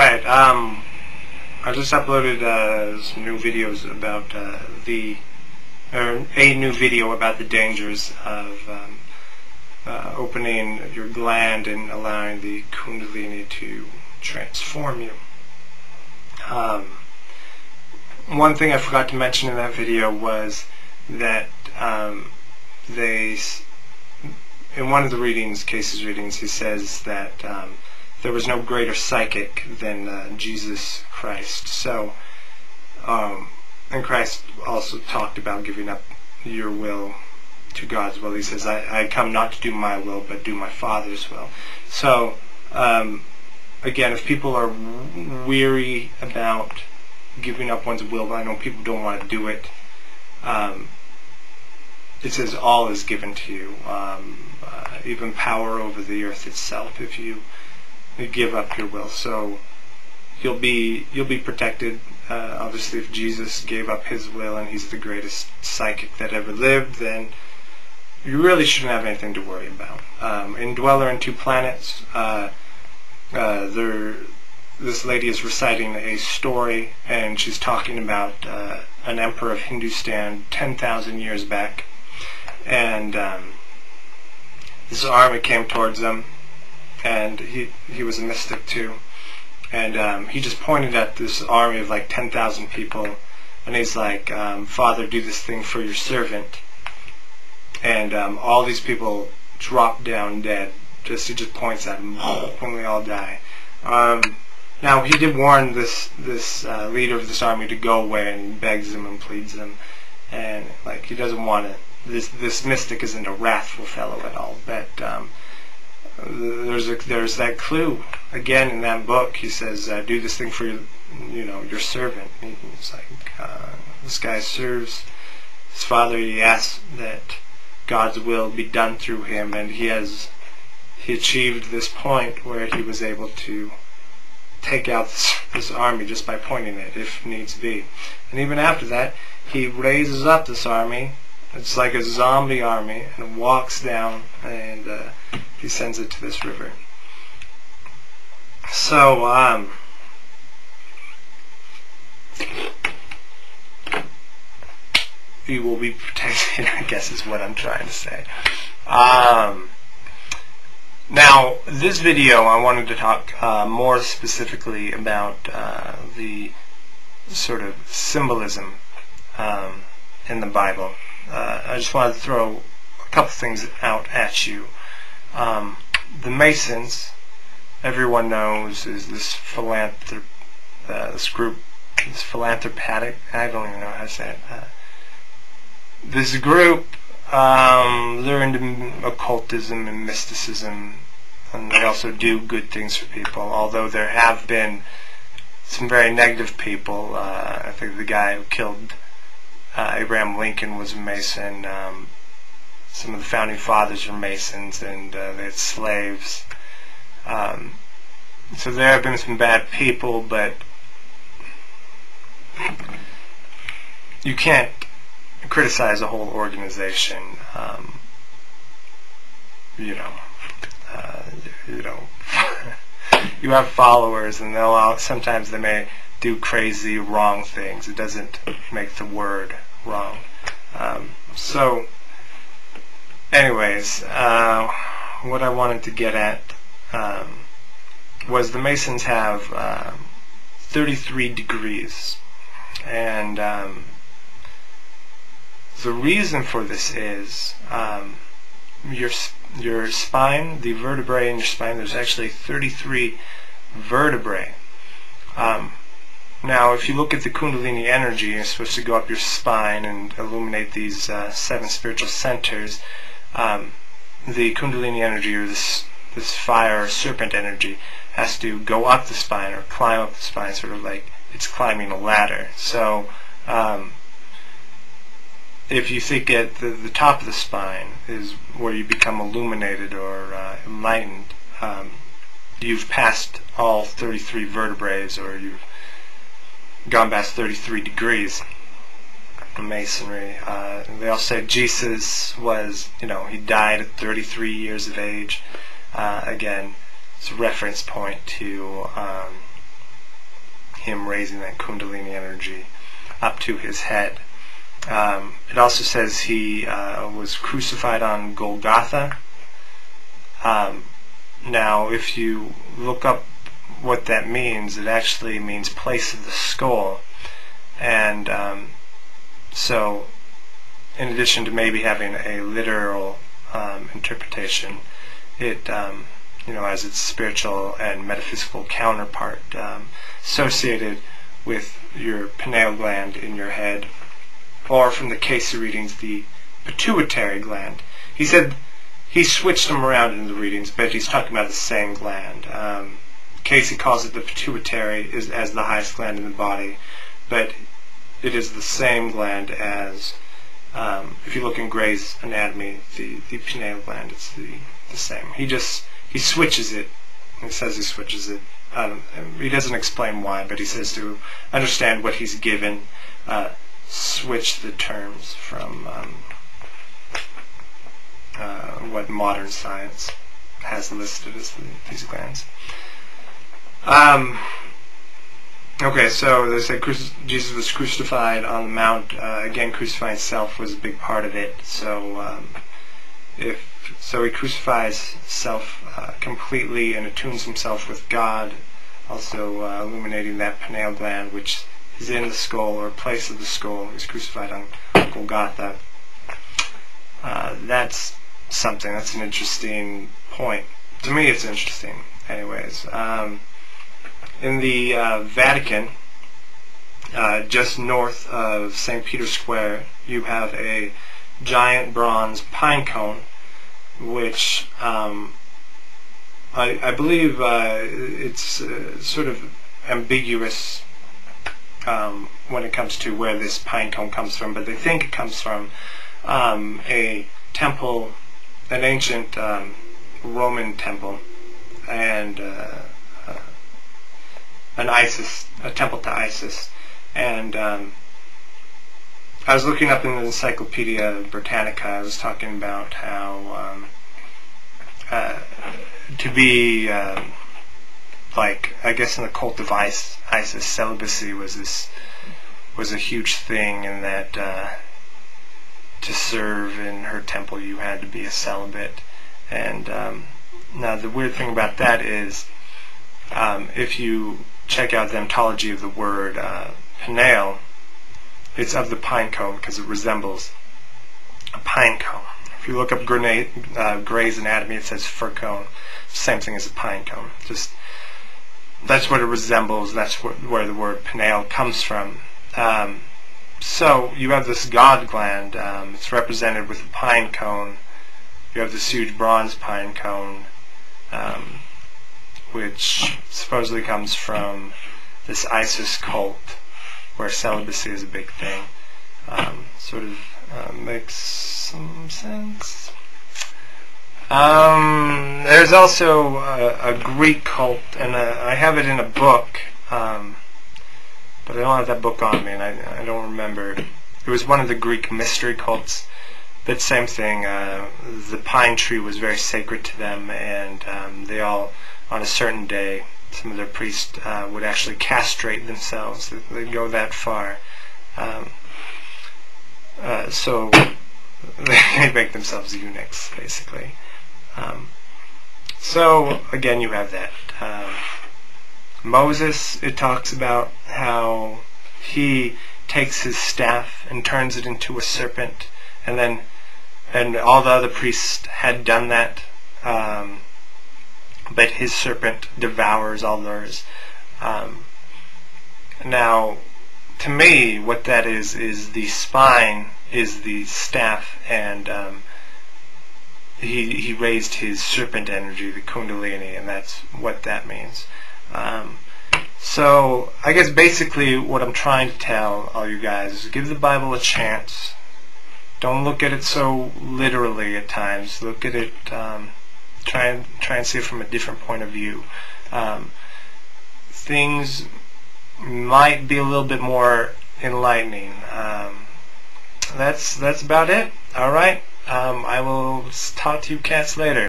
Alright, I just uploaded some new videos about a new video about the dangers of opening your gland and allowing the kundalini to transform you. One thing I forgot to mention in that video was that in one of the cases readings, he says that there was no greater psychic than Jesus Christ. So, and Christ also talked about giving up your will to God's will. He says, I come not to do my will, but do my Father's will. So, again, if people are weary about giving up one's will, I know people don't want to do it. It says all is given to you, even power over the earth itself, if you give up your will. So you'll be protected. Obviously, if Jesus gave up his will and he's the greatest psychic that ever lived, then you really shouldn't have anything to worry about. In Dweller in Two Planets, this lady is reciting a story, and she's talking about an emperor of Hindustan 10,000 years back, and this army came towards them, and he was a mystic too, and he just pointed at this army of like 10,000 people, and he's like, Father, do this thing for your servant. And all these people drop down dead. He just points at them, and we all die. Now he did warn this leader of this army to go away, and he begs him and pleads him, and like he doesn't want to. This mystic isn't a wrathful fellow at all. But there's that clue again in that book. He says, do this thing for your servant. It's like this guy serves his father. He asks that God's will be done through him, and he achieved this point where he was able to take out this army just by pointing it, if needs be. And even after that, he raises up this army. It's like a zombie army, and walks down, and he sends it to this river. So, you will be protected, I guess is what I'm trying to say. Now, this video, I wanted to talk more specifically about the sort of symbolism in the Bible. I just wanted to throw a couple things out at you. The Masons, everyone knows, is this philanthropic, I don't even know how to say it. This group, they're into occultism and mysticism, and they also do good things for people, although there have been some very negative people. I think the guy who killed Abraham Lincoln was a Mason. Some of the founding fathers were Masons, and they had slaves. So there have been some bad people, but you can't criticize a whole organization. You have followers, and sometimes they may do crazy, wrong things. It doesn't make the word wrong. So, anyways, what I wanted to get at was the Masons have 33 degrees, and the reason for this is your spine, the vertebrae in your spine. There's actually 33 vertebrae. Now, if you look at the kundalini energy, it's supposed to go up your spine and illuminate these 7 spiritual centers. The kundalini energy, or this fire or serpent energy, has to go up the spine or climb up the spine, sort of like it's climbing a ladder. So, if you think at the top of the spine is where you become illuminated or enlightened, you've passed all 33 vertebrae, or you've gone past 33 degrees in Masonry. They all say Jesus was, he died at 33 years of age. Again, it's a reference point to him raising that kundalini energy up to his head. It also says he was crucified on Golgotha. Now, if you look up what that means, it actually means place of the skull. And so, in addition to maybe having a literal interpretation, it has its spiritual and metaphysical counterpart associated with your pineal gland in your head, or from the case readings, the pituitary gland. He said he switched them around in the readings, but he's talking about the same gland. Casey calls it the pituitary as the highest gland in the body, but it is the same gland as, if you look in Gray's anatomy, the pineal gland. It's the same. He switches it. He says he switches it. He doesn't explain why, but he says to understand what he's given, switch the terms from what modern science has listed as these glands. Okay, so they say Jesus was crucified on the mount. Again, crucifying himself was a big part of it. So he crucifies himself completely and attunes himself with God, also illuminating that pineal gland, which is in the skull, or place of the skull. He's crucified on Golgotha. That's something. That's an interesting point. To me, it's interesting. Anyways, in the Vatican, just north of St. Peter's Square, you have a giant bronze pine cone, which I believe it's sort of ambiguous when it comes to where this pine cone comes from, but they think it comes from a temple, an ancient Roman temple, and a temple to Isis. And I was looking up in the Encyclopedia Britannica. I was talking about how to be like, I guess in the cult of Isis, celibacy was a huge thing, and that to serve in her temple you had to be a celibate. And now the weird thing about that is, if you check out the ontology of the word Pineal, it's of the pine cone because it resembles a pine cone. If you look up Gray's anatomy, it says fir cone. Same thing as a pine cone. Just that's what it resembles. That's where the word Pineal comes from. So you have this god gland. It's represented with a pine cone. You have this huge bronze pine cone, which supposedly comes from this Isis cult, where celibacy is a big thing. Sort of makes some sense. There's also a Greek cult, and I have it in a book, but I don't have that book on me, and I don't remember. It was one of the Greek mystery cults. But same thing, the pine tree was very sacred to them, and they all, on a certain day, some of their priests would actually castrate themselves. They'd go that far. So they make themselves eunuchs, basically. So again, you have that. Moses, it talks about how he takes his staff and turns it into a serpent, and all the other priests had done that, but his serpent devours all theirs. Now, to me, what that is the spine is the staff, and he raised his serpent energy, the kundalini, and that's what that means. So I guess basically what I'm trying to tell all you guys is give the Bible a chance. Don't look at it so literally at times. Look at it, try and see it from a different point of view. Things might be a little bit more enlightening. That's about it. All right. I will talk to you cats later.